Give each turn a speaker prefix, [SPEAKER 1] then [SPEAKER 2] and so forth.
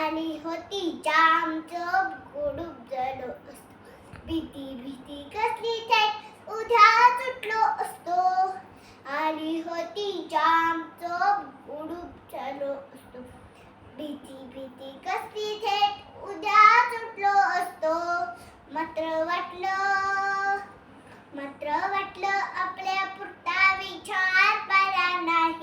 [SPEAKER 1] आली होती जाम चोप गुडूप झालो असतो भीती भीती कसली थेट उद्या सुटलो असतो आली होती जाम चोप गुडूप झालो असतो भीती भीती कसली थेट उद्या सुटलो असतो मात्र वाटलं आपल्या पुरता विचार बरा नाही